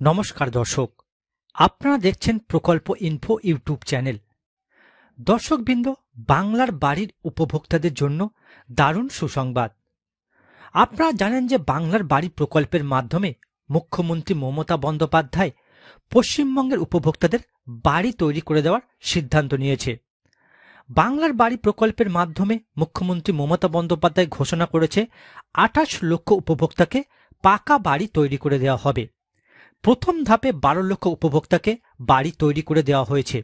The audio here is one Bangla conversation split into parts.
নমস্কার দর্শক, আপনারা দেখছেন প্রকল্প ইনফো ইউটিউব চ্যানেল। দর্শকবৃন্দ, বাংলার বাড়ির উপভোক্তাদের জন্য দারুণ সুসংবাদ। আপনারা জানেন যে বাংলার বাড়ি প্রকল্পের মাধ্যমে মুখ্যমন্ত্রী মমতা বন্দ্যোপাধ্যায় পশ্চিমবঙ্গের উপভোক্তাদের বাড়ি তৈরি করে দেওয়ার সিদ্ধান্ত নিয়েছে। বাংলার বাড়ি প্রকল্পের মাধ্যমে মুখ্যমন্ত্রী মমতা বন্দ্যোপাধ্যায় ঘোষণা করেছে 28 লক্ষ উপভোক্তাকে পাকা বাড়ি তৈরি করে দেওয়া হবে। প্রথম ধাপে 12 লক্ষ উপভোক্তাকে বাড়ি তৈরি করে দেওয়া হয়েছে।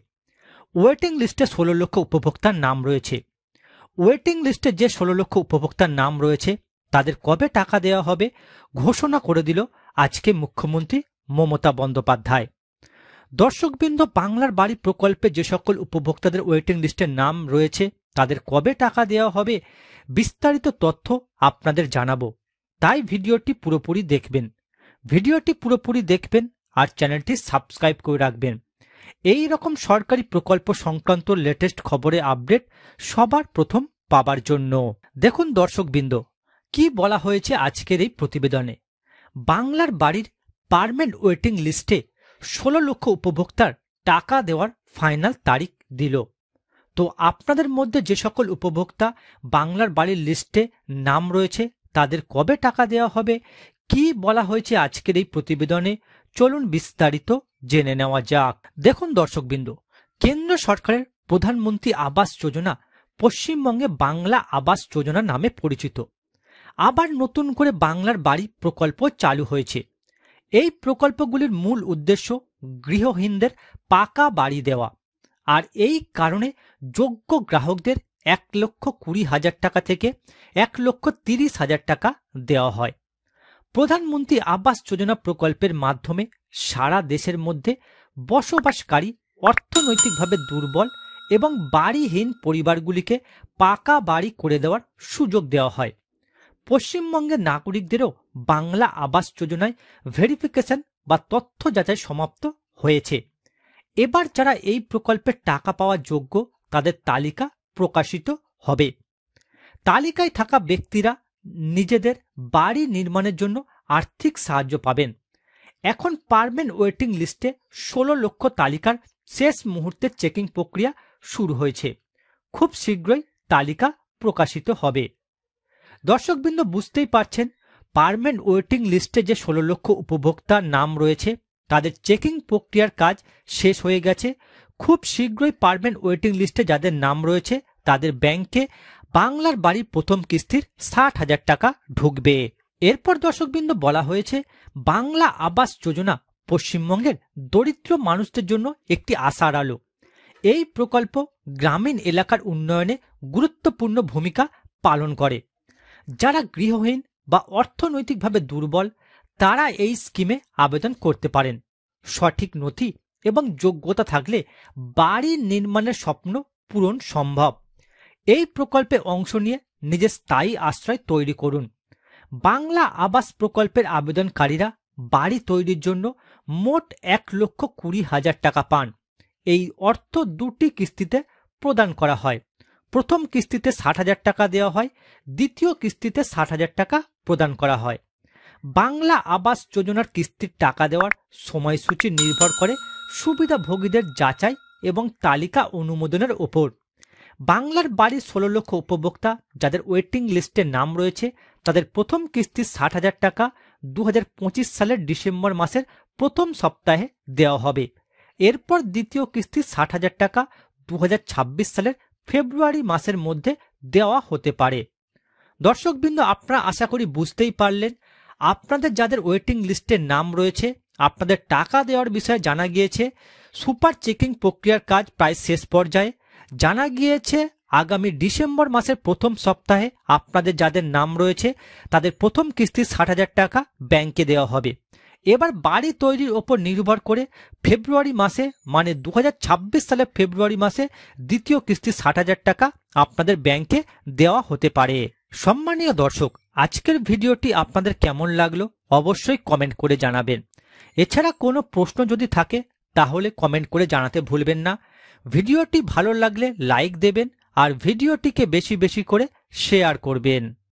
ওয়েটিং লিস্টে 16 লক্ষ উপভোক্তার নাম রয়েছে। ওয়েটিং লিস্টে যে 16 লক্ষ উপভোক্তার নাম রয়েছে তাদের কবে টাকা দেওয়া হবে ঘোষণা করে দিল আজকে মুখ্যমন্ত্রী মমতা বন্দ্যোপাধ্যায়। দর্শকবৃন্দ, বাংলার বাড়ি প্রকল্পে যে সকল উপভোক্তাদের ওয়েটিং লিস্টের নাম রয়েছে তাদের কবে টাকা দেওয়া হবে বিস্তারিত তথ্য আপনাদের জানাবো, তাই ভিডিওটি পুরোপুরি দেখবেন আর চ্যানেলটি সাবস্ক্রাইব করে রাখবেন। এই রকম সরকারি প্রকল্প সংক্রান্ত লেটেস্ট খবরের আপডেট সবার প্রথম পাবার জন্য। দেখুন দর্শকবৃন্দ, কি বলা হয়েছে আজকের এই প্রতিবেদনে। বাংলার বাড়ির পার্মানেন্ট ওয়েটিং লিস্টে 16 লক্ষ উপভোক্তার টাকা দেওয়ার ফাইনাল তারিখ দিল। তো আপনাদের মধ্যে যে সকল উপভোক্তা বাংলার বাড়ির লিস্টে নাম রয়েছে তাদের কবে টাকা দেওয়া হবে, কি বলা হয়েছে আজকের এই প্রতিবেদনে, চলুন বিস্তারিত জেনে নেওয়া যাক। দেখুন দর্শকবৃন্দ, কেন্দ্র সরকারের প্রধানমন্ত্রী আবাস যোজনা পশ্চিমবঙ্গে বাংলা আবাস যোজনা নামে পরিচিত। আবার নতুন করে বাংলার বাড়ি প্রকল্প চালু হয়েছে। এই প্রকল্পগুলির মূল উদ্দেশ্য গৃহহীনদের পাকা বাড়ি দেওয়া, আর এই কারণে যোগ্য গ্রাহকদের 1,20,000 টাকা থেকে 1,30,000 টাকা দেওয়া হয়। প্রধানমন্ত্রী আবাস যোজনা প্রকল্পের মাধ্যমে সারা দেশের মধ্যে বসবাসকারী অর্থনৈতিকভাবে দুর্বল এবং বাড়িহীন পরিবারগুলিকে পাকা বাড়ি করে দেওয়ার সুযোগ দেওয়া হয়। পশ্চিমবঙ্গের নাগরিকদেরও বাংলা আবাস যোজনায় ভেরিফিকেশন বা তথ্য যাচাই সমাপ্ত হয়েছে। এবার যারা এই প্রকল্পের টাকা পাওয়ার যোগ্য তাদের তালিকা প্রকাশিত হবে। তালিকায় থাকা ব্যক্তিরা নিজেদের বাড়ি নির্মাণের জন্য আর্থিক সাহায্য পাবেন। এখন পার্মানেন্ট ওয়েটিং লিস্টে 16 লক্ষ তালিকার শেষ মুহূর্তে চেকিং প্রক্রিয়া শুরু হয়েছে। খুব শীঘ্রই তালিকা প্রকাশিত হবে। দর্শকবৃন্দ, বুঝতেই পারছেন, পার্মানেন্ট ওয়েটিং লিস্টে যে 16 লক্ষ উপভোক্তার নাম রয়েছে তাদের চেকিং প্রক্রিয়ার কাজ শেষ হয়ে গেছে। খুব শীঘ্রই পার্মানেন্ট ওয়েটিং লিস্টে যাদের নাম রয়েছে তাদের ব্যাংকে বাংলার বাড়ির প্রথম কিস্তির 60,000 টাকা ঢুকবে। এরপর দর্শকবৃন্দ বলা হয়েছে, বাংলা আবাস যোজনা পশ্চিমবঙ্গের দরিদ্র মানুষদের জন্য একটি আশার আলো। এই প্রকল্প গ্রামীণ এলাকার উন্নয়নে গুরুত্বপূর্ণ ভূমিকা পালন করে। যারা গৃহহীন বা অর্থনৈতিকভাবে দুর্বল তারা এই স্কিমে আবেদন করতে পারেন। সঠিক নথি এবং যোগ্যতা থাকলে বাড়ি নির্মাণের স্বপ্ন পূরণ সম্ভব। এই প্রকল্পে অংশ নিয়ে নিজের স্থায়ী আশ্রয় তৈরি করুন। বাংলা আবাস প্রকল্পের আবেদনকারীরা বাড়ি তৈরির জন্য মোট 1,20,000 টাকা পান। এই অর্থ দুটি কিস্তিতে প্রদান করা হয়। প্রথম কিস্তিতে 60,000 টাকা দেওয়া হয়, দ্বিতীয় কিস্তিতে 60,000 টাকা প্রদান করা হয়। বাংলা আবাস যোজনার কিস্তির টাকা দেওয়ার সময়সূচি নির্ভর করে সুবিধাভোগীদের যাচাই এবং তালিকা অনুমোদনের ওপর। বাংলার বাড়ির 16 লক্ষ উপভোক্তা যাদের ওয়েটিং লিস্টে নাম রয়েছে তাদের প্রথম কিস্তি 60,000 টাকা 2025 সালের ডিসেম্বর মাসের প্রথম সপ্তাহে দেওয়া হবে। এরপর দ্বিতীয় কিস্তি 60,000 টাকা 2026 সালের ফেব্রুয়ারি মাসের মধ্যে দেওয়া হতে পারে। দর্শকবৃন্দ, আপনারা আশা করি বুঝতেই পারলেন, আপনাদের যাদের ওয়েটিং লিস্টের নাম রয়েছে আপনাদের টাকা দেওয়ার বিষয়ে জানা গিয়েছে। সুপার চেকিং প্রক্রিয়ার কাজ প্রায় শেষ পর্যায়ে। জানা গিয়েছে আগামী ডিসেম্বর মাসের প্রথম সপ্তাহে আপনাদের যাদের নাম রয়েছে তাদের প্রথম কিস্তি 60,000 টাকা ব্যাংকে দেওয়া হবে। এবার বাড়ি তৈরির ওপর নির্ভর করে ফেব্রুয়ারি মাসে, মানে 2026 সালের ফেব্রুয়ারি মাসে দ্বিতীয় কিস্তি 60,000 টাকা আপনাদের ব্যাংকে দেওয়া হতে পারে। সম্মানীয় দর্শক, আজকের ভিডিওটি আপনাদের কেমন লাগলো অবশ্যই কমেন্ট করে জানাবেন। এছাড়া কোনো প্রশ্ন যদি থাকে তাহলে কমেন্ট করে জানাতে ভুলবেন না। ভিডিওটি ভালো লাগলে লাইক দেবেন আর ভিডিওটিকে বেশি বেশি করে শেয়ার করবেন।